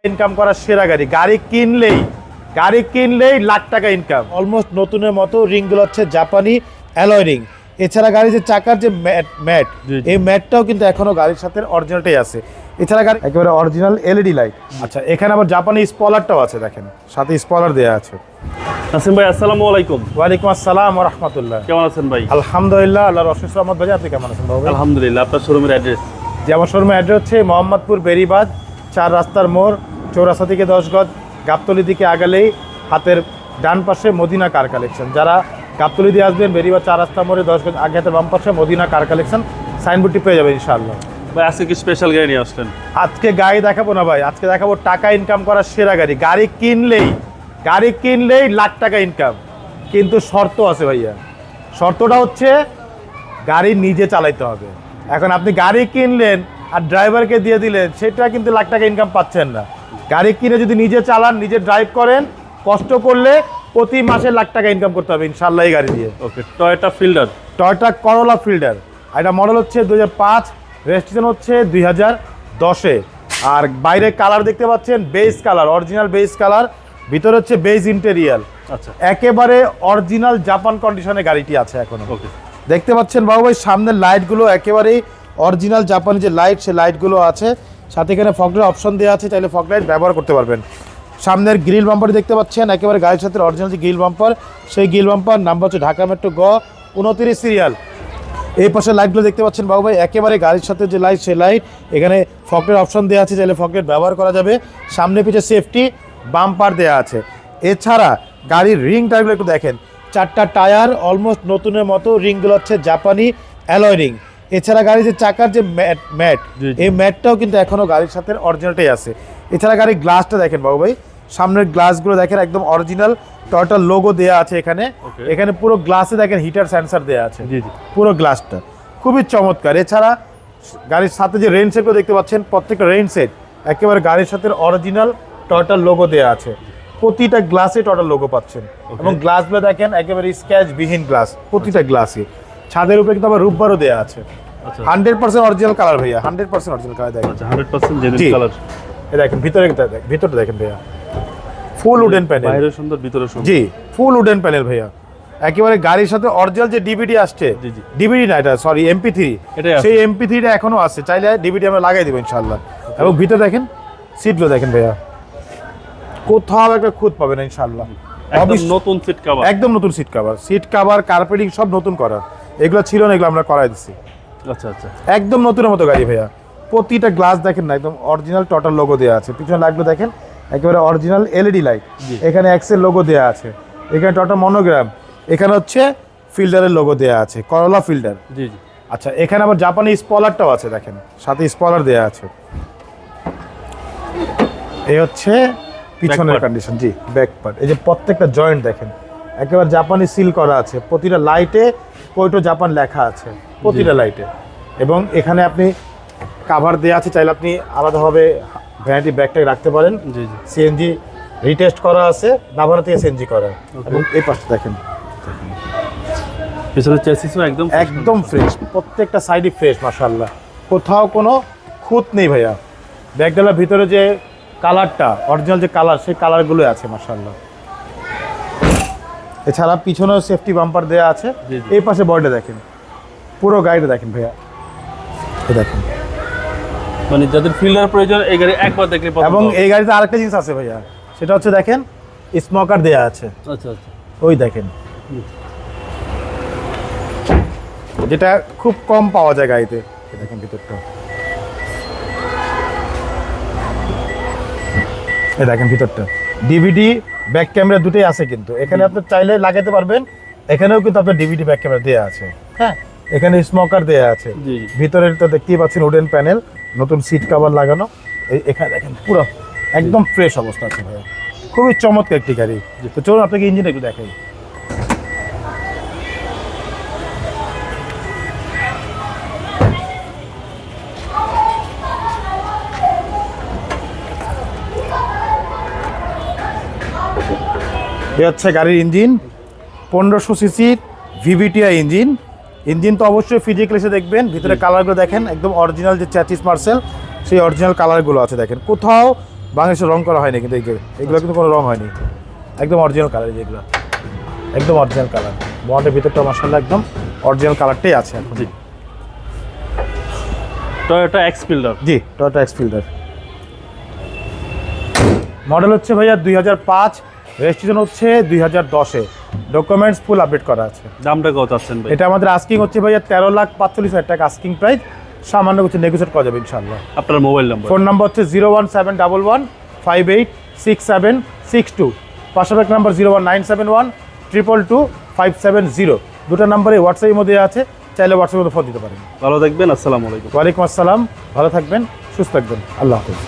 Income করার সেরা গাড়ি। গাড়ি কিনলেই লাখ টাকা ইনকাম। অলমোস্ট নতুনের মতো রিংগুলো হচ্ছে জাপানি অ্যালয় রিং। এছাড়া গাড়ির যে চাকার যে ম্যাট এই ম্যাটটাও কিন্তু এখনো গাড়ির সাথে অরিজিনালটাই আছে। এছাড়া গাড়ি একেবারে অরিজিনাল এলইডি লাইট। আচ্ছা, এখানে আবার জাপানি স্পলারটাও আছে, দেখেন সাথে স্পলার দেওয়া আছে। নাসিম ভাই আসসালামু আলাইকুম। ওয়ালাইকুম আসসালাম ওয়া রাহমাতুল্লাহ। কেমন আছেন ভাই? আলহামদুলিল্লাহ, আল্লাহর অশেষ রহমত। ভাই আপনি কেমন আছেন বাবু? আলহামদুলিল্লাহ। আপনার শোরুমের অ্যাড্রেস? যে আমার শোরুমের অ্যাড্রেস হচ্ছে মোহাম্মদপুর বেরিবাদ 4 রাস্তার মোড়, চৌরাস্তা থেকে 10 গজ, গাবতলি দিকে আগালেই হাতের ডান পাশে মদিনা কার কালেকশন। যারা গাবতলি দিয়ে আসবেন বেরিবাদ 4 রাস্তার মোড়ে 10 গজ আগে হাতের বাম পাশে মদিনা কার কালেকশন সাইনবোর্ডটি পেয়ে যাবেন ইনশাআল্লাহ। ভাই আজকে কি স্পেশাল গাড়ি নিয়ে আসলেন? আজকে গাড়ি দেখাবো না ভাই, আজকে দেখাবো টাকা ইনকাম করার সেরা গাড়ি। গাড়ি কিনলেই লাখ টাকা ইনকাম, কিন্তু শর্ত আছে ভাইয়া। শর্তটা হচ্ছে গাড়ি নিজে চালাইতে হবে। এখন আপনি গাড়ি কিনলেন আর ড্রাইভারকে দিয়ে দিলেন, সেটা কিন্তু লাখ টাকা ইনকাম পাচ্ছেন না। গাড়ি কিনে যদি নিজে চালান, নিজে ড্রাইভ করেন, কষ্ট করলে প্রতি মাসে লাখ টাকা ইনকাম করতে হবে ইনশাআল্লাহ এই গাড়ি দিয়ে। ওকে, টয়োটা করোলা ফিল্ডার। এটা মডেল হচ্ছে 2005, রেজিস্ট্রেশন হচ্ছে 2010-এ। আর বাইরে কালার দেখতে পাচ্ছেন beige colour, original beige colour, ভিতরে হচ্ছে বেজ ইন্টেরিয়াল। আচ্ছা, একেবারে অরিজিনাল জাপান কন্ডিশনে গাড়িটি আছে এখনো। ওকে, দেখতে পাচ্ছেন বাবু ভাই, সামনের লাইটগুলো একেবারেই অরিজিনাল জাপানি যে লাইট, সেই লাইটগুলো আছে। সাথে এখানে ফগলাইট অপশন দেওয়া আছে, চাইলে ফগলাইট ব্যবহার করতে পারবেন। সামনের গ্রিল বাম্পার দেখতে পাচ্ছেন একেবারে গাড়ির সাথে অরিজিনাল যে গ্রিল বাম্পার, সেই গ্রিল বাম্পার নাম্বার হচ্ছে ঢাকা মেট্রো গ 29 সিরিয়াল। এই পাশে লাইটগুলো দেখতে পাচ্ছেন বাবু ভাই, একেবারে গাড়ির সাথে যে লাইট, সেই লাইট। এখানে ফগলাইট অপশন দেওয়া আছে, চাইলে ফগলাইট ব্যবহার করা যাবে। সামনে পিছে সেফটি বাম্পার দেওয়া আছে। এছাড়া গাড়ির রিং টায়ারগুলো একটু দেখেন, 4টা টায়ার অলমোস্ট নতুনের মতো, রিংগুলো হচ্ছে জাপানি অ্যালয় রিং। এছাড়া গাড়ির যে চাকার যে ম্যাট এই ম্যাটটাও কিন্তু এখনো গাড়ির সাথে অরিজিনালটাই আছে। এছাড়া গাড়ির গ্লাসটা দেখেন বাবু ভাই, সামনের গ্লাসগুলো দেখেন একদম অরিজিনাল টয়োটার লোগো দেওয়া আছে এখানে। এখানে পুরো গ্লাসে দেখেন হিটার সেন্সর দেওয়া আছে, পুরো গ্লাসটা খুবই চমৎকার। এছাড়া গাড়ির সাথে যে রেইন সেটগুলো দেখতে পাচ্ছেন, প্রত্যেকটা রেইন সেট একেবারে গাড়ির সাথে অরিজিনাল টয়োটার লোগো দেওয়া আছে। প্রতিটা গ্লাসে টয়োটার লোগো পাচ্ছেন, এবং গ্লাসগুলো দেখেন একেবারে স্ক্র্যাচ বিহীন গ্লাস প্রতিটা গ্লাসে। ছাদের উপরে কিন্তু আবার রূপবারও দেওয়া আছে। 100% অরিজিনাল কালার ভাইয়া, 100% অরিজিনাল কালার দেখেন। 100% জেনুইন কালার। এই দেখেন ভিতরটা দেখেন ভাইয়া, ফুল উডেন প্যানেল, বাইরে সুন্দর ভিতরে সুন্দর। জি, ফুল উডেন প্যানেল ভাইয়া। একেবারে গাড়ির সাথে অরিজিনাল যে ডিভিডি আসছে, ডিভিডি না এটা, সরি MP3, সেই MP3টা এখনো আছে, চাইলে ডিভিডি আমরা লাগাই দেবো ইনশাআল্লাহ। এবং ভিতরে দেখেন সিটগুলো দেখেন ভাইয়া, কোথাও একটা খুঁত পাবে না ইনশাআল্লাহ। একদম নতুন সিট কভার, একদম নতুন সিট কভার কার্পেটিং সব নতুন করা। এগুলো ছিল না, এগুলো আমরা করাই দিচ্ছি। আচ্ছা আচ্ছা, একদম নতুনের মতো গাড়ি ভাইয়া। প্রতিটা গ্লাস দেখেন না, একদম অরিজিনাল টয়োটার লোগো দেওয়া আছে। পিছনে লাইটগুলো দেখেন একেবারে অরিজিনাল এলইডি লাইট। এখানে এক্সেল লোগো দেওয়া আছে, এখানে টয়োটা মনোগ্রাম, এখানে হচ্ছে ফিল্ডারের লোগো দেওয়া আছে, করোলা ফিল্ডার। জি জি। আচ্ছা, এখানে আবার জাপানি স্পলারটাও আছে, দেখেন সাথে স্পলার দেওয়া আছে। এই হচ্ছে পিছনের কন্ডিশন, জি ব্যাক পার্ট। এই যে প্রত্যেকটা জয়েন্ট দেখেন একেবারে জাপানি সিল করা আছে, প্রতিটা লাইটে কোইটো জাপান লেখা আছে প্রতিটা লাইটে। এবং এখানে আপনি কাভার দেওয়া আছে, চাইলে আপনি আলাদাভাবে ভ্যানিটি ব্যাগটাকে রাখতে পারেন। জি জি। সিএনজি রিটেস্ট করা আছে, নাভানা থেকে সিএনজি করা। এবং এই পাশে দেখেন পিছনে চ্যাসিসও একদম ফ্রেশ, প্রত্যেকটা সাইডই ফ্রেশ মাশাআল্লাহ, কোথাও কোনো খুঁত নেই ভাইয়া। ব্যাগডালার ভিতরে যে কালারটা অরিজিনাল যে কালার, সেই কালারগুলো আছে মাশাআল্লাহ। এছাড়া পিছনেও সেফটি বাম্পার দেওয়া আছে। এই পাশে বডিটা দেখেন, পুরো গাড়িটা দেখেন ভাইয়া, এই দেখেন। মানে যাদের ফিল্ডার প্রয়োজন এই গাড়ি একবার দেখলে পছন্দ হবে। এবং এই গাড়িতে আরেকটা জিনিস আছে ভাইয়া, সেটা হচ্ছে দেখেন স্মোকার দেওয়া আছে। আচ্ছা আচ্ছা, ওই দেখেন, যেটা খুব কম পাওয়া যায় গাড়িতে। দেখেন ভিতরটা, এই দেখেন ভিতরটা ডিভিডি ব্যাক ক্যামেরা দুটোই আছে, কিন্তু এখানে আপনি চাইলে লাগাতে পারবেন। এখানেও কিন্তু আপনার ডিভিডি ব্যাক ক্যামেরা দেওয়া আছে। হ্যাঁ, এখানে স্মোকার দেওয়া আছে। ভিতরে তো দেখতেই পাচ্ছেন উডেন প্যানেল, নতুন সিট কভার লাগানো। এখানে দেখেন পুরো একদম ফ্রেশ অবস্থা আছে ভাইয়া, খুবই চমৎকার একটি গাড়ি। তো চলুন আপনাকে ইঞ্জিন একটু দেখাই। এ হচ্ছে গাড়ির ইঞ্জিন, 1500 সিসির ভিভিটিআই ইঞ্জিন তো অবশ্যই ফিজিক্যালি এসে দেখবেন। ভিতরে কালারগুলো দেখেন একদম অরিজিনাল যে চ্যাসিস মার্সেল, সেই অরিজিনাল কালারগুলো আছে দেখেন, কোথাও বাংলাদেশে রং করা হয়নি কিন্তু এগুলো কিন্তু কোনো রং হয়নি, একদম অরিজিনাল কালার যেগুলো, একদম অরিজিনাল কালার। বন্ডের ভিতরটা মাশাআল্লাহ একদম অরিজিনাল কালারটাই আছে এখন। জি টয়োটা এক্সফিল্ডার। জি টয়োটা এক্সফিল্ডার, মডেল হচ্ছে ভাইয়া 2005, রেজিস্ট্রেশন হচ্ছে 2010-এ, ডকুমেন্টস ফুল আপডেট করা আছে। দামটা কত আছেন ভাই? এটা আমাদের আস্কিং হচ্ছে ভাইয়া 13,45,000 টাকা আস্কিং প্রাইস, সামান্য কিছু নেগোশিয়েট করা যাবে ইনশাআল্লাহ। আপনার মোবাইল নাম্বার? ফোন নাম্বার হচ্ছে 01711586762, পাশাপাশি নাম্বার 01971222570। দুটো নাম্বারে হোয়াটসঅ্যাপের মধ্যে আছে, চাইলে হোয়াটসঅ্যাপের মধ্যে ফোন দিতে পারেন। ভালো থাকবেন, আসসালামু আলাইকুম। ওয়ালাইকুম আসসালাম, ভালো থাকবেন, সুস্থ থাকবেন, আল্লাহ হাফেজ।